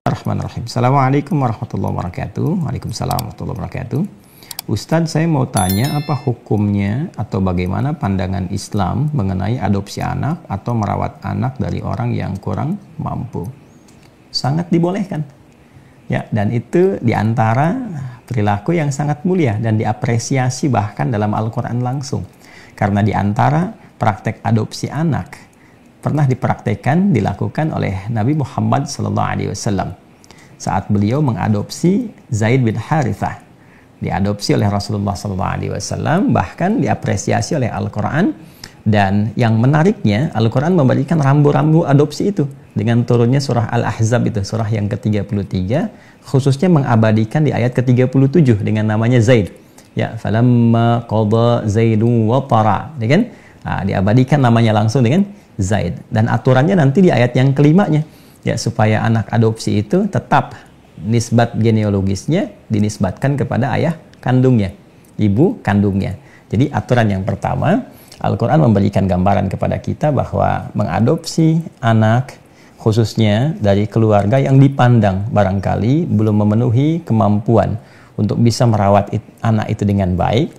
Bismillahirrahmanirrahim. Assalamualaikum warahmatullahi wabarakatuh. Waalaikumsalam warahmatullahi wabarakatuh. Ustadz, saya mau tanya apa hukumnya atau bagaimana pandangan Islam mengenai adopsi anak atau merawat anak dari orang yang kurang mampu. Sangat dibolehkan. Ya, dan itu diantara perilaku yang sangat mulia dan diapresiasi bahkan dalam Al-Quran langsung. Karena diantara praktek adopsi anak pernah dipraktekkan, dilakukan oleh Nabi Muhammad SAW saat beliau mengadopsi Zaid bin Harithah. Diadopsi oleh Rasulullah SAW, bahkan diapresiasi oleh Al-Quran. Dan yang menariknya, Al-Quran memberikan rambu-rambu adopsi itu dengan turunnya surah Al-Ahzab itu, surah yang ke-33, khususnya mengabadikan di ayat ke-37 dengan namanya Zaid. Ya, falamma qada Zaidun wa tara, ya kan? Nah, diabadikan namanya langsung dengan Zaid. Dan aturannya nanti di ayat yang kelimanya, ya, supaya anak adopsi itu tetap nisbat genealogisnya dinisbatkan kepada ayah kandungnya, ibu kandungnya. Jadi aturan yang pertama, Al-Quran memberikan gambaran kepada kita bahwa mengadopsi anak khususnya dari keluarga yang dipandang barangkali belum memenuhi kemampuan untuk bisa merawat anak itu dengan baik,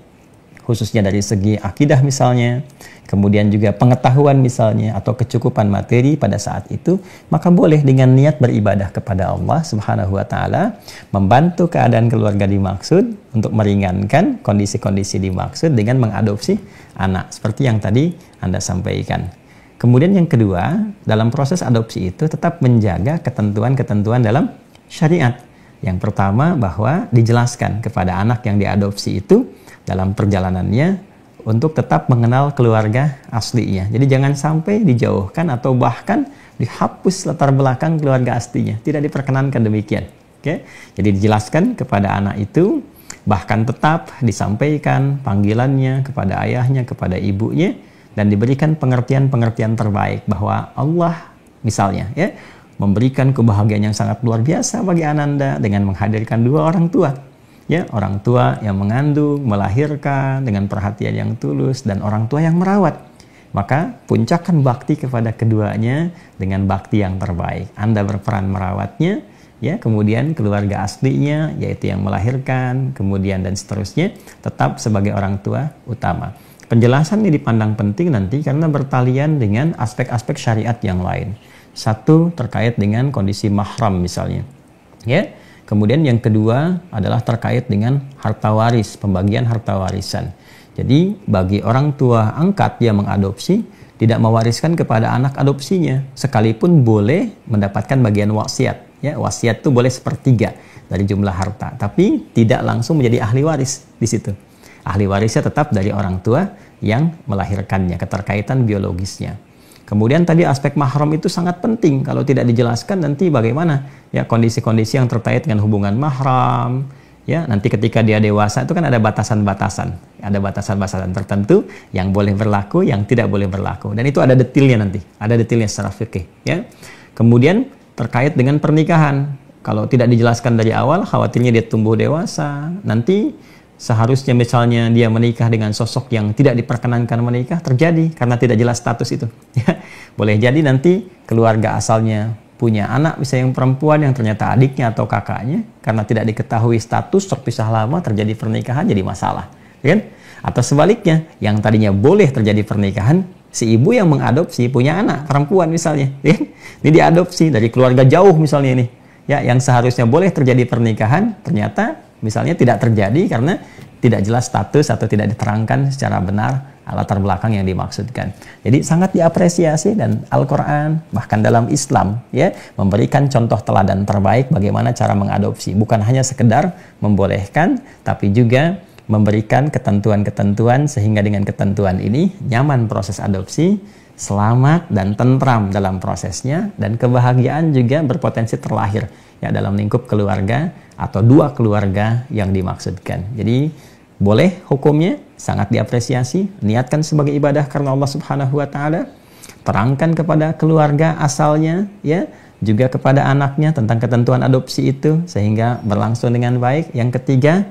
khususnya dari segi akidah misalnya, kemudian juga pengetahuan misalnya, atau kecukupan materi pada saat itu, maka boleh dengan niat beribadah kepada Allah Subhanahu wa Ta'ala, membantu keadaan keluarga dimaksud untuk meringankan kondisi-kondisi dimaksud dengan mengadopsi anak, seperti yang tadi Anda sampaikan. Kemudian yang kedua, dalam proses adopsi itu tetap menjaga ketentuan-ketentuan dalam syariat. Yang pertama, bahwa dijelaskan kepada anak yang diadopsi itu dalam perjalanannya untuk tetap mengenal keluarga aslinya. Jadi jangan sampai dijauhkan atau bahkan dihapus latar belakang keluarga aslinya. Tidak diperkenankan demikian. Oke? Jadi dijelaskan kepada anak itu, bahkan tetap disampaikan panggilannya kepada ayahnya, kepada ibunya, dan diberikan pengertian-pengertian terbaik bahwa Allah misalnya, ya, memberikan kebahagiaan yang sangat luar biasa bagi Ananda dengan menghadirkan dua orang tua. Ya, orang tua yang mengandung, melahirkan dengan perhatian yang tulus, dan orang tua yang merawat. Maka puncakkan bakti kepada keduanya dengan bakti yang terbaik. Anda berperan merawatnya, ya, kemudian keluarga aslinya, yaitu yang melahirkan, kemudian dan seterusnya, tetap sebagai orang tua utama. Penjelasan ini dipandang penting nanti karena bertalian dengan aspek-aspek syariat yang lain. Satu, terkait dengan kondisi mahram misalnya. Ya. Kemudian yang kedua adalah terkait dengan harta waris, pembagian harta warisan. Jadi bagi orang tua angkat yang mengadopsi, tidak mewariskan kepada anak adopsinya, sekalipun boleh mendapatkan bagian wasiat. Ya, wasiat itu boleh 1/3 dari jumlah harta, tapi tidak langsung menjadi ahli waris di situ. Ahli warisnya tetap dari orang tua yang melahirkannya, keterkaitan biologisnya. Kemudian tadi aspek mahram itu sangat penting. Kalau tidak dijelaskan nanti bagaimana? Ya, kondisi-kondisi yang terkait dengan hubungan mahram. Ya, nanti ketika dia dewasa itu kan ada batasan-batasan. Ada batasan-batasan tertentu yang boleh berlaku, yang tidak boleh berlaku. Dan itu ada detailnya nanti. Ada detailnya secara fikih. Ya. Kemudian terkait dengan pernikahan. Kalau tidak dijelaskan dari awal, khawatirnya dia tumbuh dewasa. Nanti seharusnya misalnya dia menikah dengan sosok yang tidak diperkenankan menikah, terjadi karena tidak jelas status itu. Ya, boleh jadi nanti keluarga asalnya punya anak misalnya yang perempuan yang ternyata adiknya atau kakaknya, karena tidak diketahui status, terpisah lama, terjadi pernikahan, jadi masalah, ya kan? Atau sebaliknya, yang tadinya boleh terjadi pernikahan, si ibu yang mengadopsi punya anak perempuan misalnya, ya kan? Ini diadopsi dari keluarga jauh misalnya ini, ya, yang seharusnya boleh terjadi pernikahan, ternyata misalnya tidak terjadi karena tidak jelas status atau tidak diterangkan secara benar latar belakang yang dimaksudkan. Jadi sangat diapresiasi, dan Al-Quran bahkan dalam Islam, ya, memberikan contoh teladan terbaik bagaimana cara mengadopsi. Bukan hanya sekedar membolehkan, tapi juga memberikan ketentuan-ketentuan sehingga dengan ketentuan ini nyaman proses adopsi, selamat dan tentram dalam prosesnya, dan kebahagiaan juga berpotensi terlahir, ya, dalam lingkup keluarga atau dua keluarga yang dimaksudkan. Jadi boleh hukumnya, sangat diapresiasi, niatkan sebagai ibadah karena Allah Subhanahu wa Ta'ala, terangkan kepada keluarga asalnya, ya, juga kepada anaknya tentang ketentuan adopsi itu sehingga berlangsung dengan baik. Yang ketiga,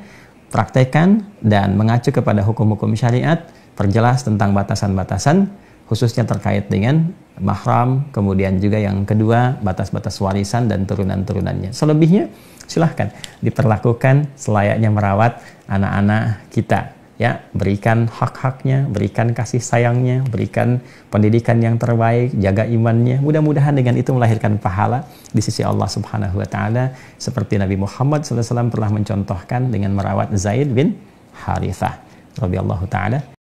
praktekkan dan mengacu kepada hukum-hukum syariat, perjelas tentang batasan-batasan khususnya terkait dengan mahram, kemudian juga yang kedua batas-batas warisan dan turunan-turunannya. Selebihnya silahkan diperlakukan selayaknya merawat anak-anak kita, ya, berikan hak-haknya, berikan kasih sayangnya, berikan pendidikan yang terbaik, jaga imannya. Mudah-mudahan dengan itu melahirkan pahala di sisi Allah Subhanahu wa taala, seperti Nabi Muhammad SAW pernah mencontohkan dengan merawat Zaid bin Harithah radhiyallahu taala